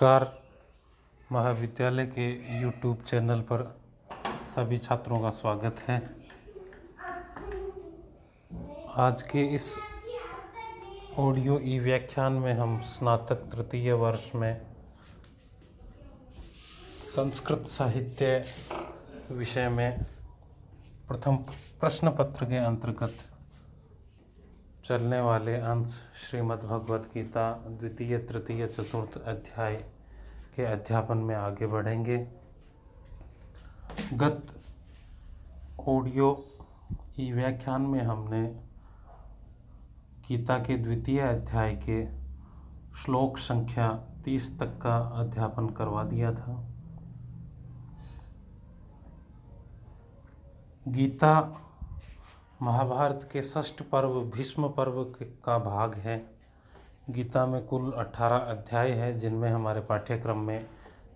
नमस्कार। महाविद्यालय के YouTube चैनल पर सभी छात्रों का स्वागत है। आज के इस ऑडियो ई व्याख्यान में हम स्नातक तृतीय वर्ष में संस्कृत साहित्य विषय में प्रथम प्रश्न पत्र के अंतर्गत चलने वाले अंश श्रीमद् भगवद गीता द्वितीय तृतीय चतुर्थ अध्याय के अध्यापन में आगे बढ़ेंगे। गत ऑडियो ई व्याख्यान में हमने गीता के द्वितीय अध्याय के श्लोक संख्या 30 तक का अध्यापन करवा दिया था। गीता महाभारत के षष्ठ पर्व भीष्म पर्व का भाग है। गीता में कुल 18 अध्याय है, जिनमें हमारे पाठ्यक्रम में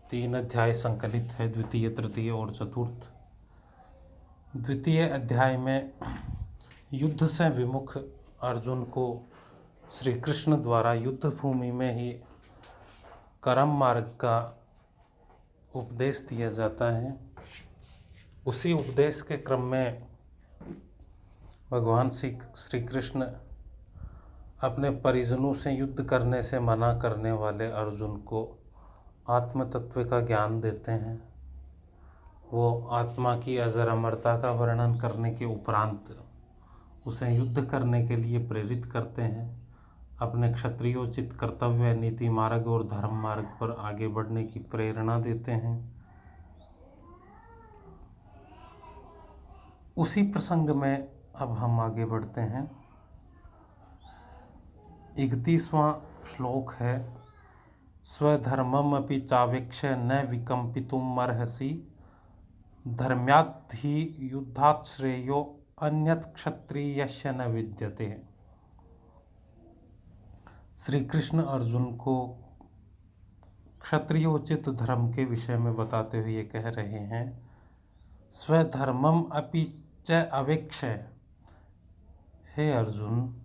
3 अध्याय संकलित है, द्वितीय तृतीय और चतुर्थ। द्वितीय अध्याय में युद्ध से विमुख अर्जुन को श्री कृष्ण द्वारा युद्ध भूमि में ही कर्म मार्ग का उपदेश दिया जाता है। उसी उपदेश के क्रम में भगवान श्री कृष्ण अपने परिजनों से युद्ध करने से मना करने वाले अर्जुन को आत्म तत्व का ज्ञान देते हैं। वो आत्मा की अजर अमरता का वर्णन करने के उपरांत उसे युद्ध करने के लिए प्रेरित करते हैं। अपने क्षत्रियोचित कर्तव्य, नीति मार्ग और धर्म मार्ग पर आगे बढ़ने की प्रेरणा देते हैं। उसी प्रसंग में अब हम आगे बढ़ते हैं। 31वां श्लोक है, स्वधर्मम अपि चावेक्ष्य न विकम्पितुम् अर्हसि धर्म्यात् हि युद्धात् श्रेयो अन्यत् क्षत्रियस्य न विद्यते। श्री कृष्ण अर्जुन को क्षत्रियोचित धर्म के विषय में बताते हुए कह रहे हैं, स्वधर्मम अपि च अवेक्ष्य। हे अर्जुन,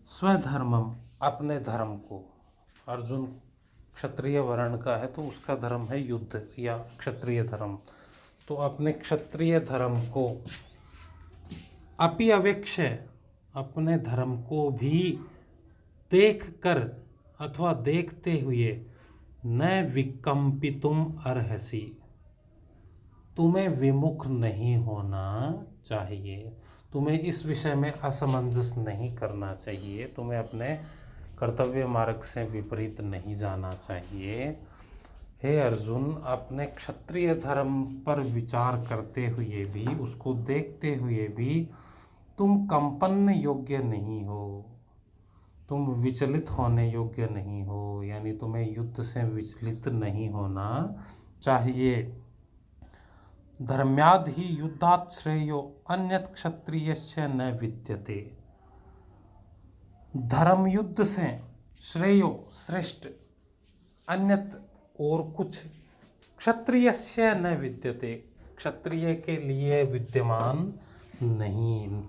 स्वधर्मम अपने धर्म को, अर्जुन क्षत्रिय वर्ण का है तो उसका धर्म है युद्ध या क्षत्रिय धर्म, तो अपने क्षत्रिय धर्म को अपि अवेक्ष्य, अपने धर्म को भी देख कर अथवा देखते हुए न विकम्पितुम् अर्हसि, तुम्हें विमुख नहीं होना चाहिए, तुम्हें इस विषय में असमंजस नहीं करना चाहिए, तुम्हें अपने कर्तव्य मार्ग से विपरीत नहीं जाना चाहिए। हे अर्जुन, अपने क्षत्रिय धर्म पर विचार करते हुए भी, उसको देखते हुए भी तुम कंपन योग्य नहीं हो, तुम विचलित होने योग्य नहीं हो, यानी तुम्हें युद्ध से विचलित नहीं होना चाहिए। धर्म्याद् हि युद्धात् श्रेयो अन्यत् क्षत्रियस्य न विद्यते। धर्म युद्ध से श्रेयो श्रेष्ठ, अन्यत् और कुछ, क्षत्रियस्य न विद्यते, क्षत्रिय के लिए विद्यमान नहीं।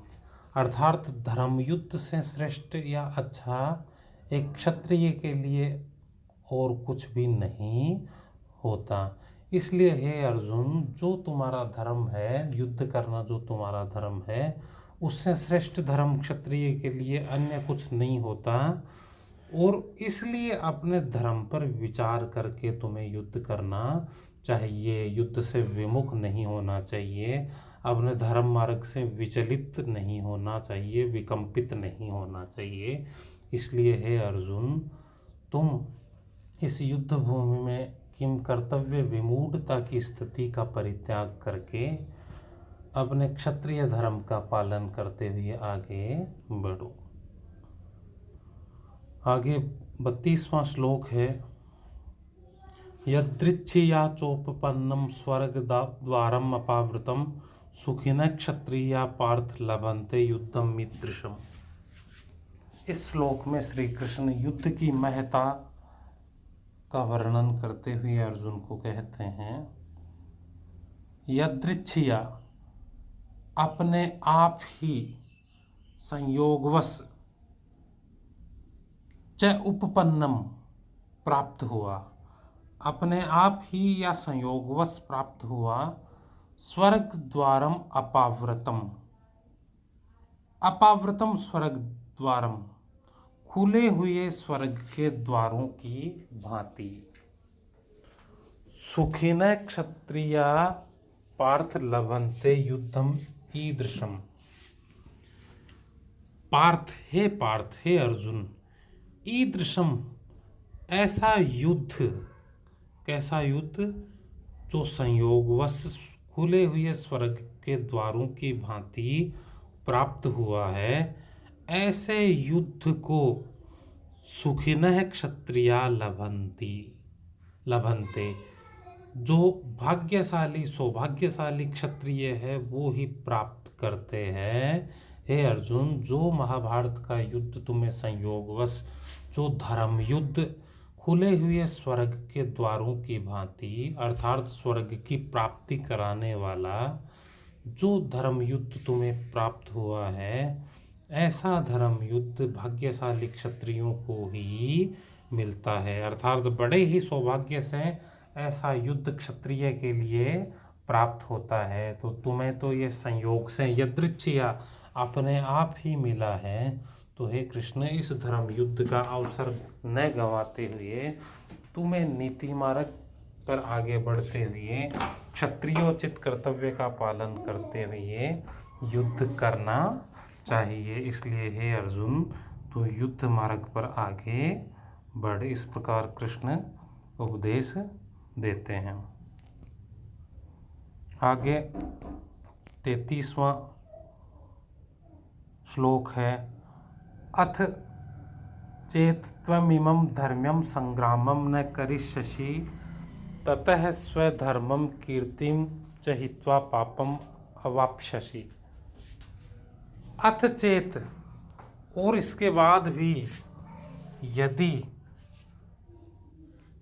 अर्थात धर्म युद्ध से श्रेष्ठ या अच्छा एक क्षत्रिय के लिए और कुछ भी नहीं होता। इसलिए हे अर्जुन, जो तुम्हारा धर्म है, युद्ध करना जो तुम्हारा धर्म है, उससे श्रेष्ठ धर्म क्षत्रिय के लिए अन्य कुछ नहीं होता, और इसलिए अपने धर्म पर विचार करके तुम्हें युद्ध करना चाहिए, युद्ध से विमुख नहीं होना चाहिए, अपने धर्म मार्ग से विचलित नहीं होना चाहिए, विकम्पित नहीं होना चाहिए। इसलिए हे अर्जुन, तुम इस युद्ध भूमि में किम कर्तव्य विमूढ़ता की स्थिति का परित्याग करके अपने क्षत्रिय धर्म का पालन करते हुए आगे बढ़ो। आगे 32वां श्लोक है, यदृच्छया चोपपन्नम स्वर्ग द्वारम अपावृतम सुखिन क्षत्रिया पार्थ लभन्ते युद्धम मीदृशम। इस श्लोक में श्री कृष्ण युद्ध की महत्ता का वर्णन करते हुए अर्जुन को कहते हैं, यदृच्छया, अपने आप ही संयोगवश, च उपपन्नम, प्राप्त हुआ, अपने आप ही या संयोगवश प्राप्त हुआ। स्वर्ग द्वारम अपावृतम, अपावृतम स्वर्ग द्वारम, खुले हुए स्वर्ग के द्वारों की भांति। सुखिनः क्षत्रिया पार्थ लभन्ते युद्धम ईदृशम। पार्थ हे अर्जुन, ईदृशम ऐसा युद्ध, कैसा युद्ध, जो संयोगवश खुले हुए स्वर्ग के द्वारों की भांति प्राप्त हुआ है, ऐसे युद्ध को सुखिनः क्षत्रिया लभन्ते, जो भाग्यशाली सौभाग्यशाली क्षत्रिय है वो ही प्राप्त करते हैं। हे अर्जुन, जो महाभारत का युद्ध तुम्हें संयोगवश, जो धर्म युद्ध खुले हुए स्वर्ग के द्वारों की भांति अर्थात स्वर्ग की प्राप्ति कराने वाला जो धर्म युद्ध तुम्हें प्राप्त हुआ है, ऐसा धर्म युद्ध भाग्यशाली क्षत्रियों को ही मिलता है। अर्थात बड़े ही सौभाग्य से ऐसा युद्ध क्षत्रिय के लिए प्राप्त होता है। तो तुम्हें तो ये संयोग से यदृच्छया अपने आप ही मिला है। तो हे कृष्ण, इस धर्म युद्ध का अवसर न गंवाते हुए तुम्हें नीति मार्ग पर आगे बढ़ते हुए क्षत्रियोचित कर्तव्य का पालन करते हुए युद्ध करना चाहिए। इसलिए हे अर्जुन, तू युद्ध मार्ग पर आगे बढ़। इस प्रकार कृष्ण उपदेश देते हैं। आगे 33वां श्लोक है, अथ चेत त्वमिमं धर्म्यं संग्रामं न करिष्यसि ततः स्वधर्मं कीर्तिं च हित्वा पापम अवाप्स्यसि। अथ चेत, और इसके बाद भी, यदि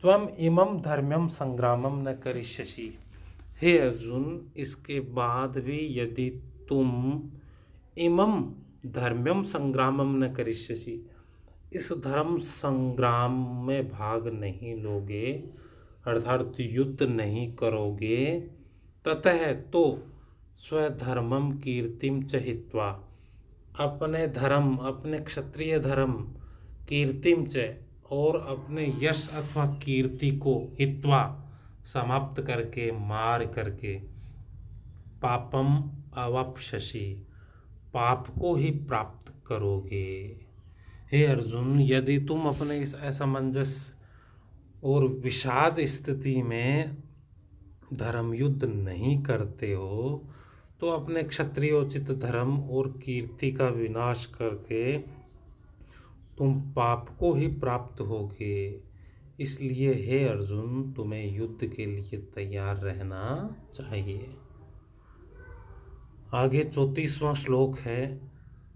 त्वम इमं धर्म्यं संग्रामं न करिष्यसि, हे अर्जुन, इसके बाद भी यदि तुम इमं धर्म्यं संग्रामं न करिष्यसि, इस धर्म संग्राम में भाग नहीं लोगे, अर्थात युद्ध नहीं करोगे, ततः तो स्वधर्मम कीर्तिम च हित्वा, अपने धर्म, अपने क्षत्रिय धर्म, कीर्तिम च, और अपने यश अथवा कीर्ति को हित्वा समाप्त करके, मार करके, पापम अवाप्स्यसि, पाप को ही प्राप्त करोगे। हे अर्जुन, यदि तुम अपने इस असमंजस और विषाद स्थिति में धर्म युद्ध नहीं करते हो, तो अपने क्षत्रियोचित धर्म और कीर्ति का विनाश करके तुम पाप को ही प्राप्त होगे। इसलिए हे अर्जुन, तुम्हें युद्ध के लिए तैयार रहना चाहिए। आगे 34वां श्लोक है,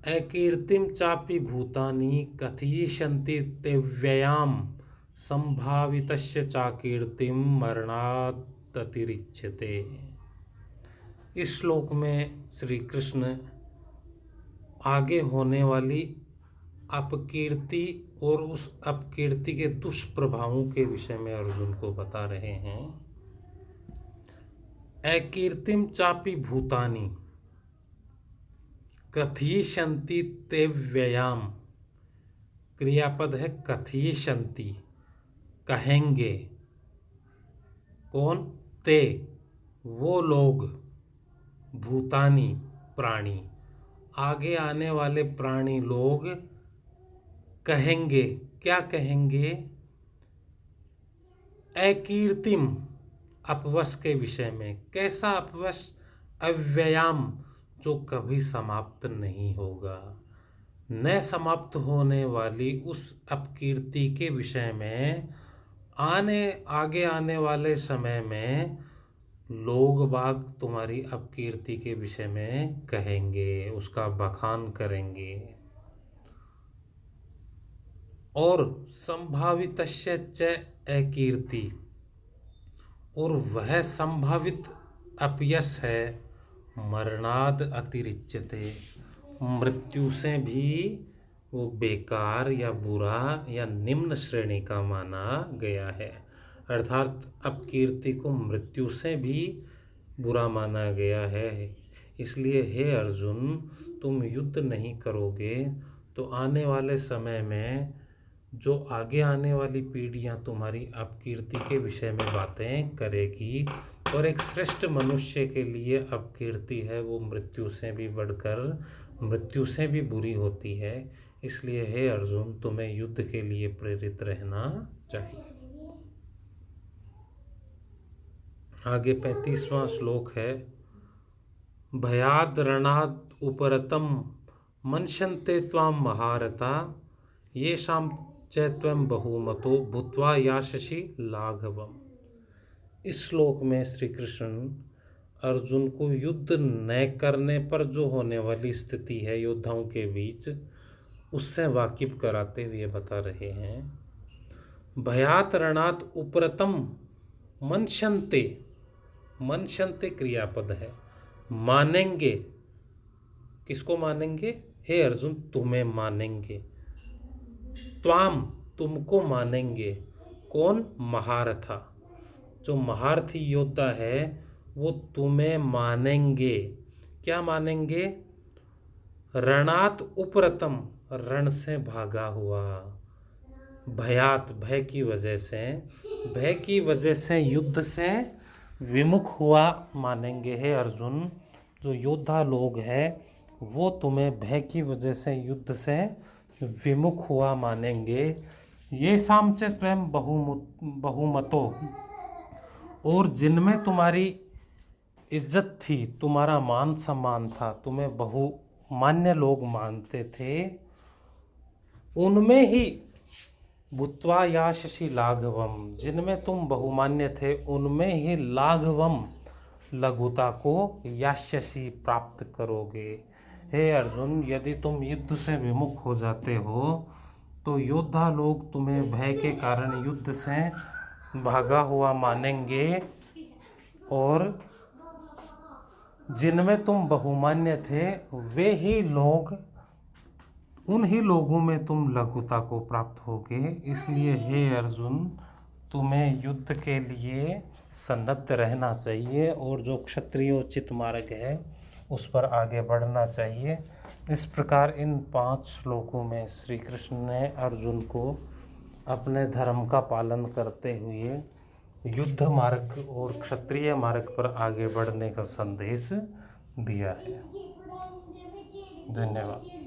अकीर्तिम चापि भूतानि कथयिष्यन्ति ते व्ययाम संभावितस्य चाकीर्तिम मरणात् अतिरिच्यते। इस श्लोक में श्री कृष्ण आगे होने वाली अपकीर्ति और उस अपकीर्ति के दुष्प्रभावों के विषय में अर्जुन को बता रहे हैं। अकीर्तिम चापि भूतानि कथयिष्यन्ति ते व्ययाम, क्रियापद है कथयिष्यन्ति, कहेंगे। कौन? ते, वो लोग, भूतानी, प्राणी, आगे आने वाले प्राणी लोग कहेंगे। क्या कहेंगे? अकीर्तिम, अपवश के विषय में। कैसा अपवश? अव्ययाम, जो कभी समाप्त नहीं होगा। न समाप्त होने वाली उस अपकीर्ति के विषय में आगे आने वाले समय में लोग बाग तुम्हारी अपकीर्ति के विषय में कहेंगे, उसका बखान करेंगे। और संभावितस्य च अकीर्ति, और वह संभावित अपयश है, मरणाद अतिरिच्यते, मृत्यु से भी वो बेकार या बुरा या निम्न श्रेणी का माना गया है। अर्थात अपकीर्ति को मृत्यु से भी बुरा माना गया है। इसलिए हे अर्जुन, तुम युद्ध नहीं करोगे तो आने वाले समय में जो आगे आने वाली पीढ़ियां तुम्हारी अपकीर्ति के विषय में बातें करेगी, और एक श्रेष्ठ मनुष्य के लिए अपकीर्ति है वो मृत्यु से भी बढ़कर, मृत्यु से भी बुरी होती है। इसलिए हे अर्जुन, तुम्हें युद्ध के लिए प्रेरित रहना चाहिए। आगे 35वां श्लोक है, भयाद रणाद उपरतम मन्यन्ते त्वाम महारथा येषां च त्वं बहुमतो भूत्वा यास्यसि लाघवम्। इस श्लोक में श्री कृष्ण अर्जुन को युद्ध न करने पर जो होने वाली स्थिति है योद्धाओं के बीच, उससे वाकिफ कराते हुए बता रहे हैं। भयात रणात उपरतम मन्यन्ते, मन्यन्ते क्रियापद है, मानेंगे। किसको मानेंगे? हे अर्जुन, तुम्हें मानेंगे। त्वाम, तुमको मानेंगे। कौन? महारथा, जो महारथी योद्धा है वो तुम्हें मानेंगे। क्या मानेंगे? रणात उपरतम, रण से भागा हुआ, भयात, भय की वजह से, भय की वजह से युद्ध से विमुख हुआ मानेंगे। हे अर्जुन, जो योद्धा लोग हैं वो तुम्हें भय की वजह से युद्ध से विमुख हुआ मानेंगे। ये सामचे त्वं बहुमतो, और जिनमें तुम्हारी इज्जत थी, तुम्हारा मान सम्मान था, तुम्हें बहुमान्य लोग मानते थे, उनमें ही भूत्वा यास्यसि लाघवम, जिनमें तुम बहुमान्य थे उनमें ही लाघवम, लघुता को, यास्यसि, प्राप्त करोगे। हे अर्जुन, यदि तुम युद्ध से विमुख हो जाते हो तो योद्धा लोग तुम्हें भय के कारण युद्ध से भागा हुआ मानेंगे, और जिनमें तुम बहुमान्य थे वे ही लोग, उन ही लोगों में तुम लघुता को प्राप्त होगे। इसलिए हे अर्जुन, तुम्हें युद्ध के लिए सन्नद्ध रहना चाहिए और जो क्षत्रियोचित मार्ग है उस पर आगे बढ़ना चाहिए। इस प्रकार इन 5 श्लोकों में श्री कृष्ण ने अर्जुन को अपने धर्म का पालन करते हुए युद्ध मार्ग और क्षत्रिय मार्ग पर आगे बढ़ने का संदेश दिया है। धन्यवाद।